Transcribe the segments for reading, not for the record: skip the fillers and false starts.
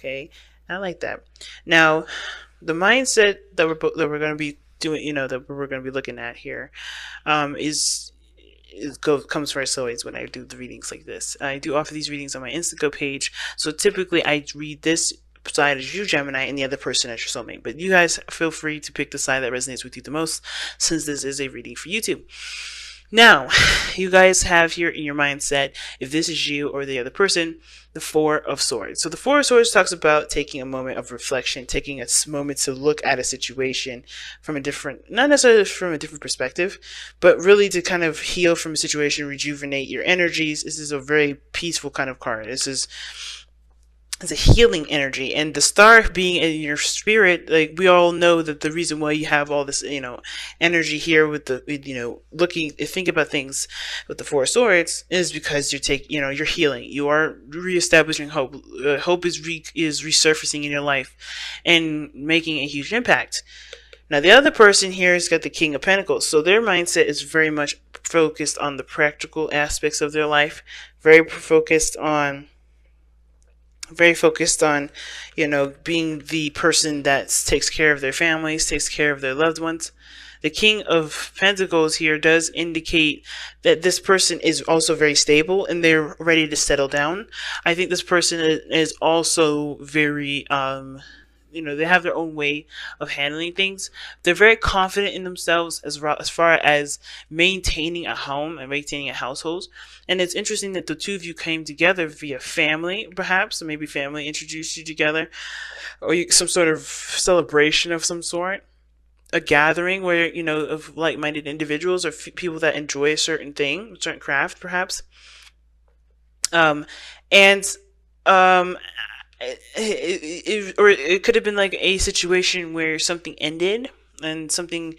Okay, I like that. Now, the mindset that we're going to be doing, that we're going to be looking at here, comes first always when I do the readings like this. I do offer these readings on my Instago page, so typically I read this side as you, Gemini, and the other person as your soulmate. But you guys feel free to pick the side that resonates with you the most, since this is a reading for you too. Now, you guys have here in your mindset, if this is you or the other person, the Four of Swords. So the Four of Swords talks about taking a moment of reflection, taking a moment to look at a situation from a different, not necessarily from a different perspective, but really to kind of heal from a situation, rejuvenate your energies. This is a very peaceful kind of card. It's a healing energy, and the star being in your spirit, like we all know that the reason why you have all this energy here with the looking, think about things with the Four of Swords, is because you're healing, you are reestablishing hope. Hope is resurfacing in your life and making a huge impact. Now the other person here has got the King of Pentacles, so their mindset is very much focused on the practical aspects of their life, very focused on, being the person that takes care of their families, takes care of their loved ones. The King of Pentacles here does indicate that this person is also very stable and they're ready to settle down. I think this person is also very, they have their own way of handling things. They're very confident in themselves as far as maintaining a home and maintaining a household. And it's interesting that the two of you came together via family, perhaps, or maybe family introduced you together, or some sort of celebration of some sort. A gathering where, of like-minded individuals or people that enjoy a certain thing, a certain craft, perhaps. And or it could have been like a situation where something ended and something,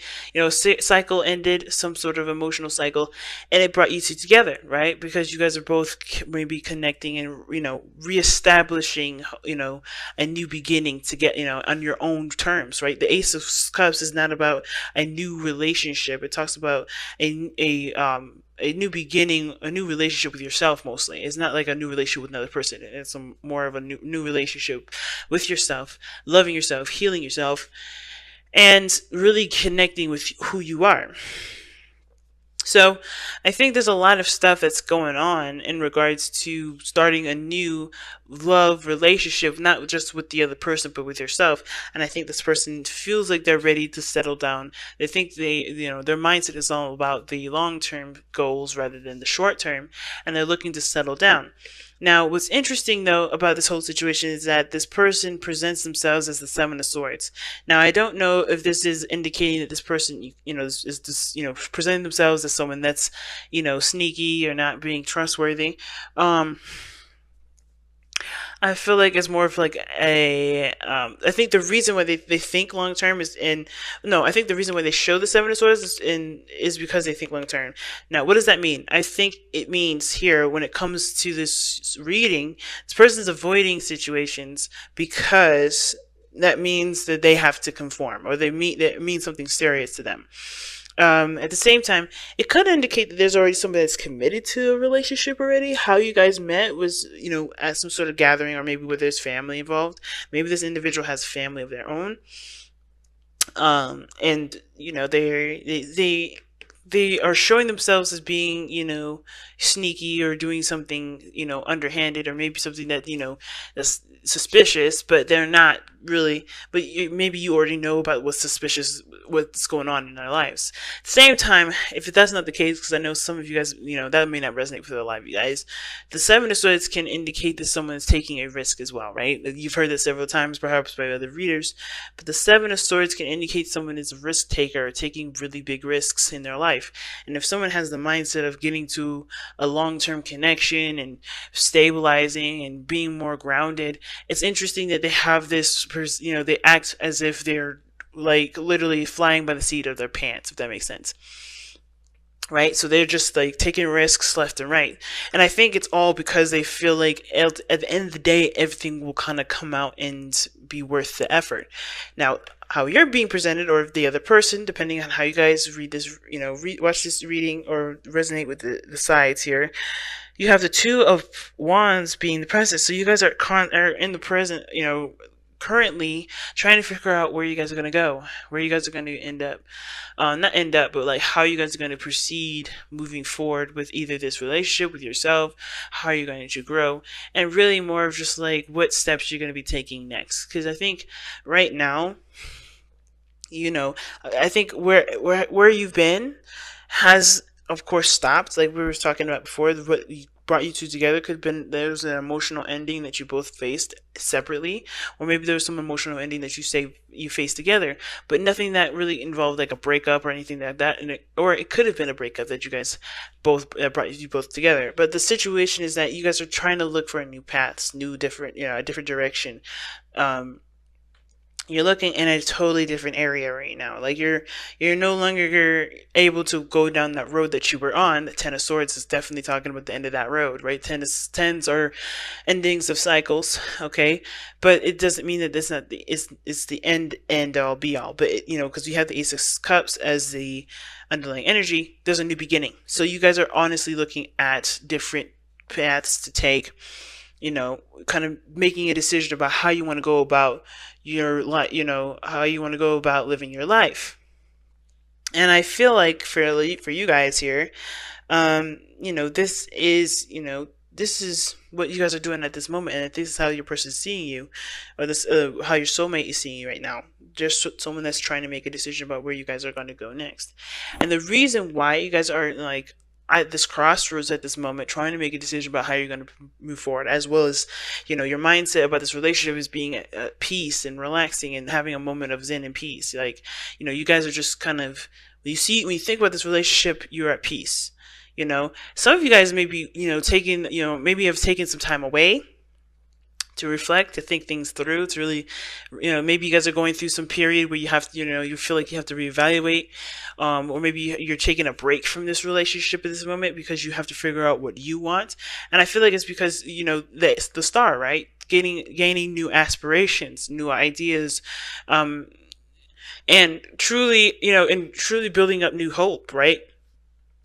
cycle ended, some sort of emotional cycle, and it brought you two together, right? Because you guys are both maybe connecting and, reestablishing, a new beginning to get, on your own terms, right? The Ace of Cups is not about a new relationship. It talks about a new beginning, a new relationship with yourself. Mostly, it's not like a new relationship with another person. It's more of a new relationship with yourself, loving yourself, healing yourself, and really connecting with who you are. So I think there's a lot of stuff that's going on in regards to starting a new love relationship, not just with the other person, but with yourself. And I think this person feels like they're ready to settle down. They think their mindset is all about the long-term goals rather than the short-term, and they're looking to settle down. Now, what's interesting, though, about this whole situation is that this person presents themselves as the Seven of Swords. Now, I don't know if this is indicating that this person, presenting themselves as someone that's, sneaky or not being trustworthy. I feel like it's more of like I think the reason why they think long term I think the reason why they show the Seven of Swords is because they think long term. Now, what does that mean? I think it means here, when it comes to this reading, this person's avoiding situations because that means that they have to conform, or that means something serious to them. At the same time, it could indicate that there's already somebody that's committed to a relationship already. How you guys met was, at some sort of gathering, or maybe where there's family involved. Maybe this individual has family of their own. And, they are showing themselves as being, sneaky, or doing something, underhanded, or maybe something that, that's suspicious, but they're not really. But maybe you already know about what's suspicious, what's going on in their lives. At the same time, if that's not the case, because I know some of you guys, that may not resonate with a lot of you guys, the Seven of Swords can indicate that someone is taking a risk as well, right? You've heard this several times, perhaps by other readers, but the Seven of Swords can indicate someone is a risk taker, or taking really big risks in their life. And if someone has the mindset of getting to a long-term connection and stabilizing and being more grounded, it's interesting that they have this, they act as if they're like literally flying by the seat of their pants, if that makes sense. Right? So they're just like taking risks left and right. And I think it's all because they feel like at the end of the day, everything will kind of come out and be worth the effort. Now, how you're being presented, or the other person, depending on how you guys read this, watch this reading or resonate with the sides here, You have the Two of Wands being the present. So you guys are in the present, currently trying to figure out where you guys are going to go, where you guys are going to end up. Not end up, but like how you guys are going to proceed moving forward with either this relationship with yourself, how you're going to grow, and really more of just like what steps you're going to be taking next. Because I think right now, you know, I think where you've been has of course stopped. Like we were talking about before, what brought you two together could have been there was an emotional ending that you both faced separately, or maybe there was some emotional ending that you faced together, but nothing that really involved like a breakup or anything like that. Or it could have been a breakup that you guys both brought you both together. But the situation is that you guys are trying to look for new paths, new different, a different direction. Um, you're looking in a totally different area right now. Like you're no longer able to go down that road that you were on. The Ten of Swords is definitely talking about the end of that road, right? Tens are endings of cycles, okay? But it doesn't mean that this not the it's the end all be all. But because we have the Ace of Cups as the underlying energy, there's a new beginning. So you guys are honestly looking at different paths to take, kind of making a decision about how you want to go about your life, how you want to go about living your life. And I feel like for you guys here, this is what you guys are doing at this moment, and if this is how your person is seeing you, or this how your soulmate is seeing you right now. Just someone that's trying to make a decision about where you guys are going to go next. And the reason why you guys are like at this crossroads at this moment, trying to make a decision about how you're going to move forward, as well as, your mindset about this relationship is being at peace and relaxing and having a moment of zen and peace. Like, you guys are just kind of, when you think about this relationship, you're at peace. Some of you guys may be, maybe have taken some time away to reflect, to think things through, to really, maybe you guys are going through some period where you have to, you feel like you have to reevaluate, or maybe you're taking a break from this relationship at this moment because you have to figure out what you want. And I feel like it's because, the star, right? Gaining new aspirations, new ideas, and truly, and truly building up new hope, right?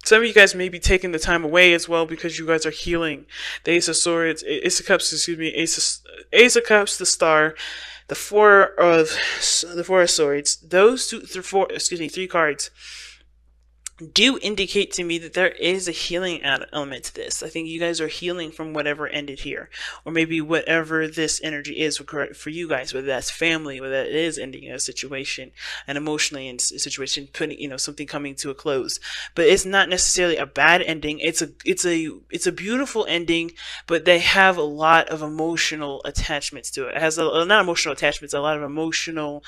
Some of you guys may be taking the time away as well because you guys are healing. The Ace of Swords, Ace of Cups, Ace of Cups, the Star, the Four of Swords. Those three cards do indicate to me that there is a healing element to this. I think you guys are healing from whatever ended here, or maybe whatever this energy is for you guys, whether that's family, whether it is ending a situation, and emotionally in a situation, putting something coming to a close. But it's not necessarily a bad ending. It's a beautiful ending, but they have a lot of emotional attachments to it. It has not emotional attachments, a lot of emotional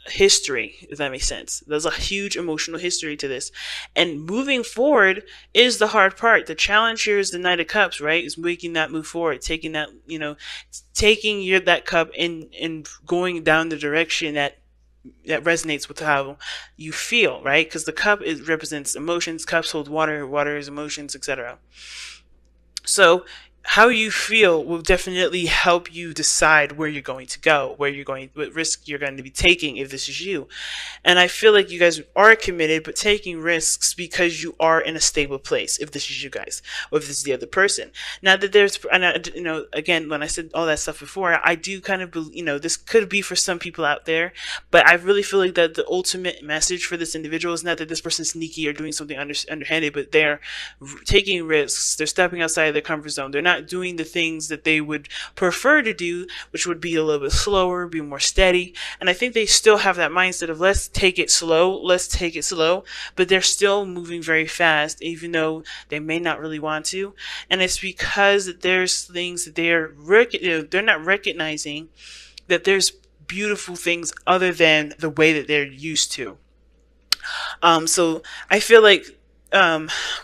history, if that makes sense. There's a huge emotional history to this, and moving forward is the hard part. The challenge here is the Knight of Cups, right? Is making that move forward, taking that, taking that cup and going down the direction that resonates with how you feel, right? Because the cup represents emotions. Cups hold water. Water is emotions, etc. So how you feel will definitely help you decide where you're going to go, what risk you're going to be taking if this is you. And I feel like you guys are committed, but taking risks because you are in a stable place, if this is you guys, or if this is the other person. Now that again, when I said all that stuff before, I do kind of believe, this could be for some people out there, but I really feel like that the ultimate message for this individual is not that this person's sneaky or doing something underhanded, but they're taking risks, they're stepping outside of their comfort zone, they're not doing the things that they would prefer to do, which would be a little bit slower, be more steady. And I think they still have that mindset of let's take it slow, but they're still moving very fast, even though they may not really want to. And it's because there's things that they're not recognizing, that there's beautiful things other than the way that they're used to. So I feel like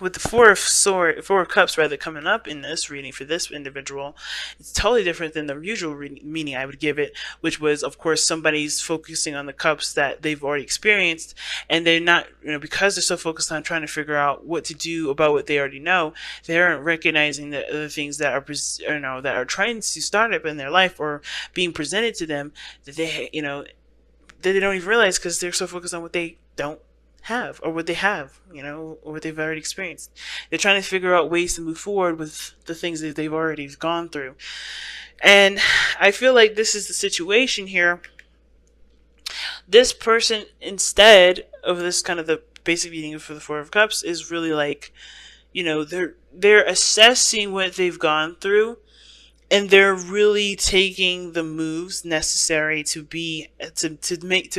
with the Four of Cups rather coming up in this reading for this individual, it's totally different than the usual meaning I would give it, which was, of course, somebody's focusing on the cups that they've already experienced, and they're not, because they're so focused on trying to figure out what to do about what they already know, they aren't recognizing the other things that are trying to start up in their life or being presented to them that they don't even realize because they're so focused on what they don't have, or what they have, or what they've already experienced. They're trying to figure out ways to move forward with the things that they've already gone through. And I feel like this is the situation here. This person, instead of this kind of the basic meaning for the Four of Cups, is really like, they're assessing what they've gone through, and they're really taking the moves necessary to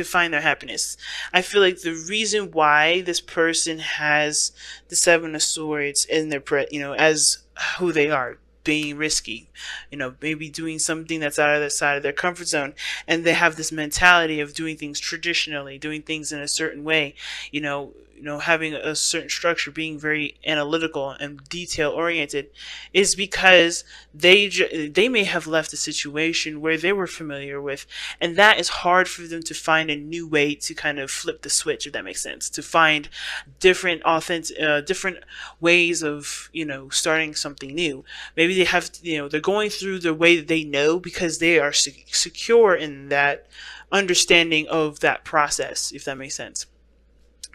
find their happiness. I feel like the reason why this person has the Seven of Swords in their as who they are, being risky, maybe doing something that's out of the side of their comfort zone, and they have this mentality of doing things traditionally, doing things in a certain way, having a certain structure, being very analytical and detail oriented, is because they may have left a situation where they were familiar with, and that is hard for them to find a new way to kind of flip the switch, if that makes sense, to find different different ways of starting something new. Maybe they have they're going through the way that they know because they are secure in that understanding of that process, if that makes sense.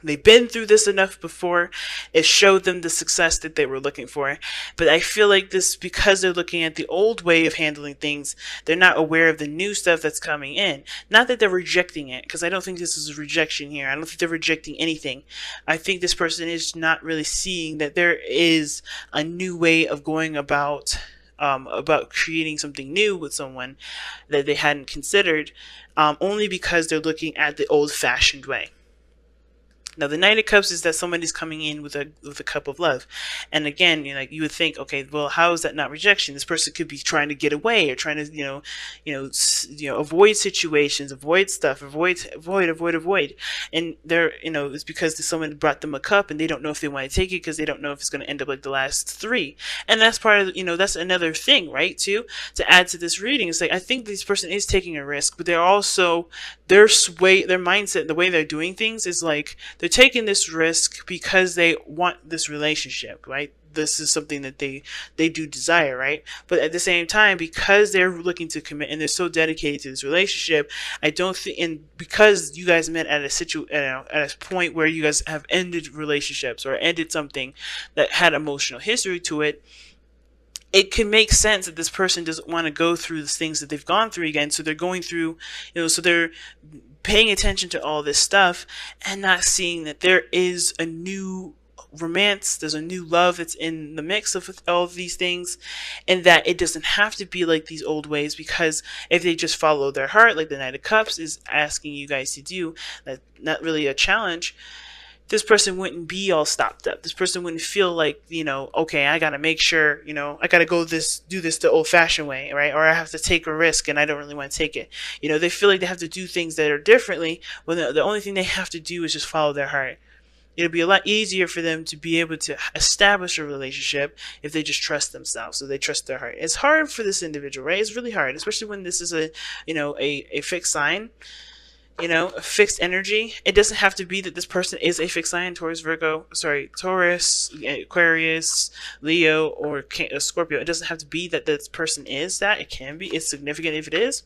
They've been through this enough before. It showed them the success that they were looking for. But I feel like this, because they're looking at the old way of handling things, they're not aware of the new stuff that's coming in. Not that they're rejecting it, because I don't think this is a rejection here. I don't think they're rejecting anything. I think this person is not really seeing that there is a new way of going about creating something new with someone that they hadn't considered, only because they're looking at the old-fashioned way. Now, the Knight of Cups is that somebody's coming in with a cup of love, and again, you would think, okay, well, how is that not rejection? This person could be trying to get away, or trying to, avoid situations, avoid stuff, avoid, and they're, it's because someone brought them a cup, and they don't know if they want to take it because they don't know if it's going to end up like the last three, and that's part of, that's another thing, right? Too, to add to this reading, it's like I think this person is taking a risk, but they're also their mindset, the way they're doing things is like they're taking this risk because they want this relationship, right? This is something that they do desire, right? But at the same time, because they're looking to commit and they're so dedicated to this relationship, I don't think, and because you guys met at a point where you guys have ended relationships or ended something that had emotional history to it, it can make sense that this person doesn't want to go through the things that they've gone through again. So they're going through, so they're paying attention to all this stuff and not seeing that there is a new romance, there's a new love that's in the mix of all of these things, and that it doesn't have to be like these old ways, because if they just follow their heart, like the Knight of Cups is asking you guys to do, that's not really a challenge, this person wouldn't be all stopped up. This person wouldn't feel like, okay, I gotta make sure, I gotta do this the old fashioned way, right? Or I have to take a risk and I don't really want to take it. They feel like they have to do things that are differently when the only thing they have to do is just follow their heart. It'll be a lot easier for them to be able to establish a relationship if they just trust themselves, so they trust their heart. It's hard for this individual, right? It's really hard, especially when this is a fixed sign. A fixed energy. It doesn't have to be that this person is a fixed sign, Taurus, Aquarius, Leo, or Scorpio. It doesn't have to be that this person is that. It can be. It's significant if it is.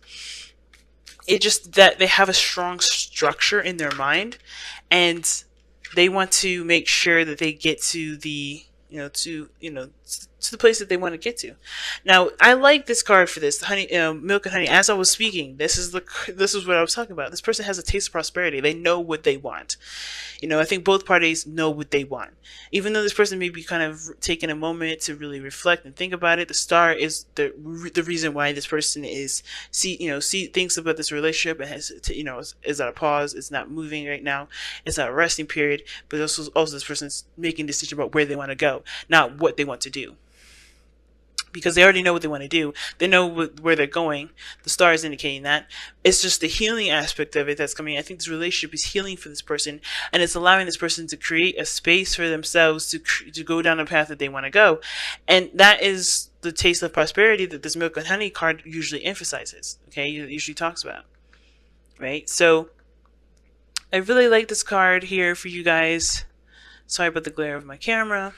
It's just that they have a strong structure in their mind, and they want to make sure that they get to the to the place that they want to get to. Now, I like this card for this, the honey, milk and honey. As I was speaking, this is what I was talking about. This person has a taste of prosperity. They know what they want. I think both parties know what they want. Even though this person may be kind of taking a moment to really reflect and think about it, the star is the reason why this person is thinks about this relationship and has is at a pause. It's not moving right now. It's not a resting period. But also this person's making a decision about where they want to go, not what they want to do. Because they already know what they want to do. They know where they're going. The star is indicating that. It's just the healing aspect of it that's coming. I think this relationship is healing for this person, and it's allowing this person to create a space for themselves to go down the path that they want to go. And that is the taste of prosperity that this milk and honey card usually emphasizes. Okay, it usually talks about. Right? So, I really like this card here for you guys. Sorry about the glare of my camera.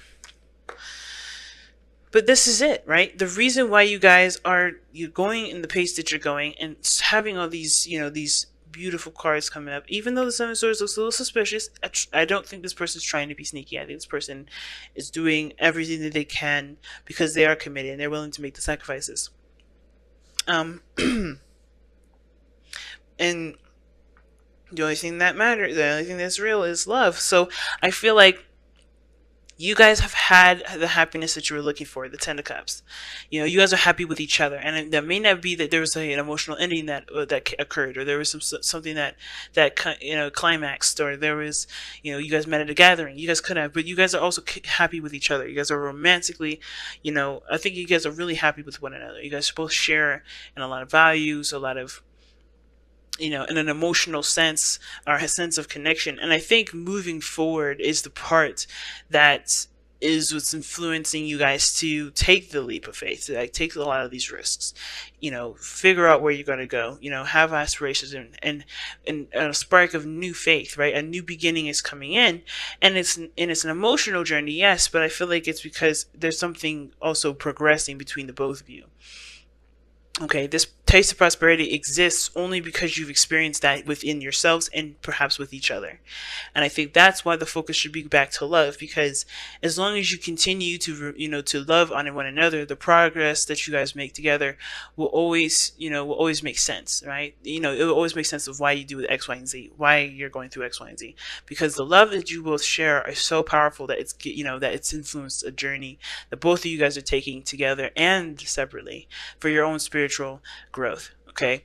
But this is it, right? The reason why you guys are going in the pace that you're going and having all these, these beautiful cards coming up. Even though the Seven of Swords looks a little suspicious, I don't think this person's trying to be sneaky. I think this person is doing everything that they can because they are committed and they're willing to make the sacrifices. Um, and the only thing that matters, the only thing that's real is love. So I feel like you guys have had the happiness that you were looking for, the Ten of Cups. You know, you guys are happy with each other, and that may not be that there was an emotional ending that occurred, or there was something that climaxed, or there was, you guys met at a gathering. You guys could have, but you guys are also happy with each other. You guys are romantically, I think you guys are really happy with one another. You guys both share in a lot of values, a lot of, in an emotional sense or a sense of connection. And I think moving forward is the part that is what's influencing you guys to take the leap of faith, to like take a lot of these risks, figure out where you're going to go, have aspirations and a spark of new faith, right? A new beginning is coming in, and it's an emotional journey, yes, but I feel like it's because there's something also progressing between the both of you. Okay, this taste of prosperity exists only because you've experienced that within yourselves and perhaps with each other. And I think that's why the focus should be back to love, because as long as you continue to love on one another, the progress that you guys make together will always make sense, right? It will always make sense of why you do X, Y, and Z, why you're going through X, Y, and Z, because the love that you both share is so powerful that it's influenced a journey that both of you guys are taking together and separately for your own spiritual growth. Okay,